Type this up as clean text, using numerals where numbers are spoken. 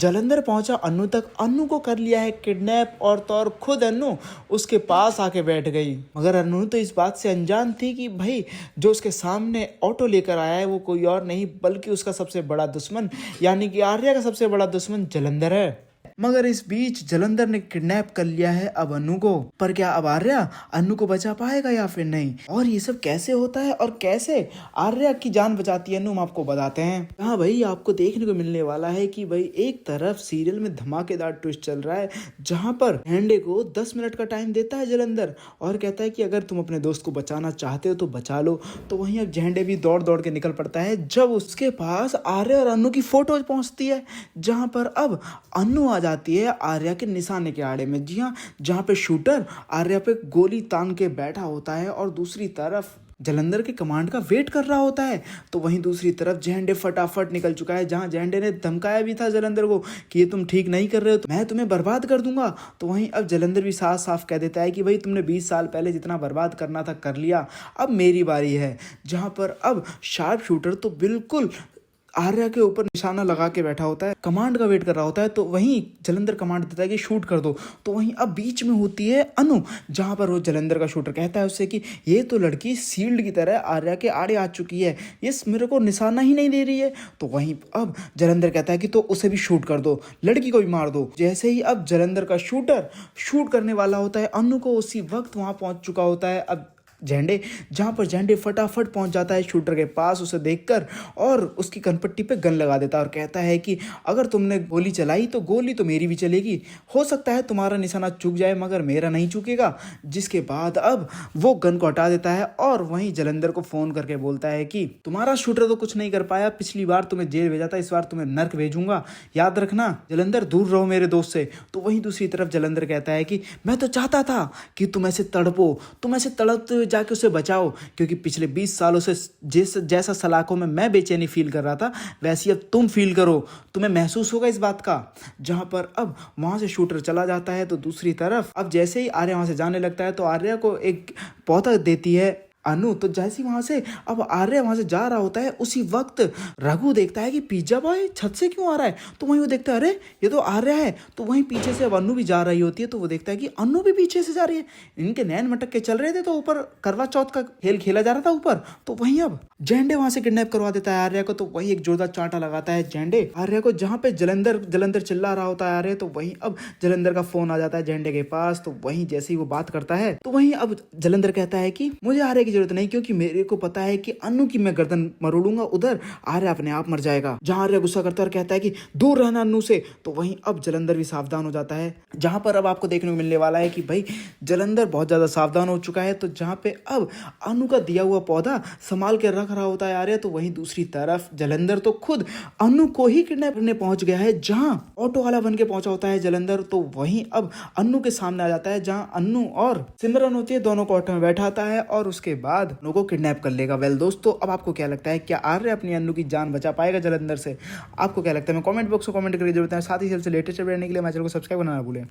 जलंधर पहुंचा अन्नू तक। अन्नू को कर लिया है किडनैप और तो और खुद अन्नू उसके पास आके बैठ गई। मगर अन्नू तो इस बात से अनजान थी कि भाई जो उसके सामने ऑटो लेकर आया है वो कोई और नहीं बल्कि उसका सबसे बड़ा दुश्मन यानी कि आर्या का सबसे बड़ा दुश्मन जलंधर है। मगर इस बीच जलंधर ने किडनैप कर लिया है अब अन्नू को। पर क्या अब आर्या अन्नू को बचा पाएगा या फिर नहीं, और ये सब कैसे होता है और कैसे आर्या की जान बचाती है अन्नू, हम आपको बताते हैं। हाँ भाई, आपको देखने को मिलने वाला है कि भाई एक तरफ सीरियल में धमाकेदार ट्विस्ट चल रहा है जहां पर झंडे को 10 मिनट का टाइम देता है जलंधर और कहता है कि अगर तुम अपने दोस्त को बचाना चाहते हो तो बचा लो। तो वहीं अब झंडे भी दौड़ दौड़ के निकल पड़ता है जब उसके पास आर्या और अन्नू की फोटो पहुंचती है जहां पर अब अन्नू आ जाती है आर्या के निशाने के आड़े में। जी हाँ, जहां पे शूटर आर्या पे गोली तान के बैठा होता है और दूसरी तरफ जलंधर के कमांड का वेट कर रहा होता है। तो वहीं दूसरी तरफ झंडे फटाफट निकल चुका है जहां झंडे ने धमकाया भी था जलंधर को कि ये तुम ठीक नहीं कर रहे हो तो मैं तुम्हें बर्बाद कर दूंगा। तो वहीं अब जलंधर भी साफ साफ कह देता है कि भाई तुमने 20 साल पहले जितना बर्बाद करना था कर लिया, अब मेरी बारी है। जहां पर अब शार्प शूटर तो बिल्कुल आर्या के ऊपर निशाना लगा के बैठा होता है, कमांड का वेट कर रहा होता है। तो वहीं जलंधर कमांड देता है कि शूट कर दो। तो वहीं अब बीच में होती है अनु, जहां पर वो जलंधर का शूटर कहता है उससे कि ये तो लड़की शील्ड की तरह आर्या के आड़े आ चुकी है, ये मेरे को निशाना ही नहीं दे रही है। तो वहीं अब जलंधर कहता है कि तो उसे भी शूट कर दो, लड़की को भी मार दो। जैसे ही अब जलंधर का शूटर शूट करने वाला होता है अनु को, उसी वक्त वहां पहुंच चुका होता है अब झंडे, जहां पर झंडे फटाफट पहुंच जाता है शूटर के पास उसे देखकर और उसकी कनपट्टी पे गन लगा देता है और कहता है कि अगर तुमने गोली चलाई तो गोली तो मेरी भी चलेगी, हो सकता है तुम्हारा निशाना चूक जाए मगर मेरा नहीं चूकेगा। जिसके बाद अब वो गन को हटा देता है और वहीं जलंधर को फोन करके बोलता है कि तुम्हारा शूटर तो कुछ नहीं कर पाया, पिछली बार तुम्हें जेल भेजा था, इस बार तुम्हें नर्क भेजूंगा, याद रखना जलंधर, दूर रहो मेरे दोस्त से। तो वहीं दूसरी तरफ जलंधर कहता है कि मैं तो चाहता था कि तुम ऐसे तड़पो, तुम ऐसे तड़पते जाके उसे बचाओ, क्योंकि पिछले 20 सालों से जैसा सलाखों में मैं बेचैनी फील कर रहा था वैसी अब तुम फील करो, तुम्हें महसूस होगा इस बात का। जहां पर अब वहां से शूटर चला जाता है तो दूसरी तरफ अब जैसे ही आर्या वहां से जाने लगता है तो आर्या को एक पौधा देती है अनु। तो जैसे वहां से अब आर्या वहां से जा रहा होता है उसी वक्त रघु देखता है कि पिज्जा बॉय छत से क्यों आ रहा है। तो वहीं वो देखता है अरे ये तो आर्या है। तो वहीं पीछे से अब अनु भी जा रही होती है तो वो देखता है कि अनु भी पीछे से जा रही है। इनके नैन मटक के चल रहे थे तो ऊपर करवा चौथ का खेल खेला जा रहा था ऊपर। तो वहीं अब झंडे वहां से किडनैप करवा देता है आर्या को। तो वही एक जोरदार चांटा लगाता है झंडे आर्या को, जहां पे जलंधर चिल्ला रहा होता है आर्या। तो वहीं अब जलंधर का फोन आ जाता है झंडे के पास। तो वहीं जैसे ही वो बात करता है तो वहीं अब जलंधर कहता है कि मुझे आर्या की जरूरत नहीं, क्योंकि मेरे को पता है कि अनु की मैं गर्दन मरोड़ूंगा, उधर आर्या अपने आप मर जाएगा। जहां आर्या गुस्सा करता है और कहता है कि दूर रहना अनु से। तो वहीं अब जलंधर भी सावधान हो जाता है। जहां पर अब आपको देखने को मिलने वाला है कि भाई जलंधर बहुत ज्यादा सावधान हो चुका है। तो जहां पे अब अनु का दिया हुआ पौधा संभाल के रख रहा होता है आर्या। तो वहीं दूसरी तरफ जलंधर तो खुद अनु को ही किडनैप करने पहुंच गया है, जहां ऑटो वाला बन के पहुंचा होता है जलंधर। तो वहीं अब अनु के सामने आ जाता है जहां अनु और सिमरन होती है, दोनों को ऑटो में बैठाता है और उसके बाद अनु को किडनैप कर लेगा। वेल दोस्तों, अब आपको क्या लगता है, क्या आर्य अपनी अनु की जान बचा पाएगा जलंधर से? आपको क्या लगता है, मैं कमेंट बॉक्स में कमेंट करके जरूरत है। साथ ही से लेटेस्ट अपडेट के लिए हमारे चैनल को सब्सक्राइब करना ना भूलें।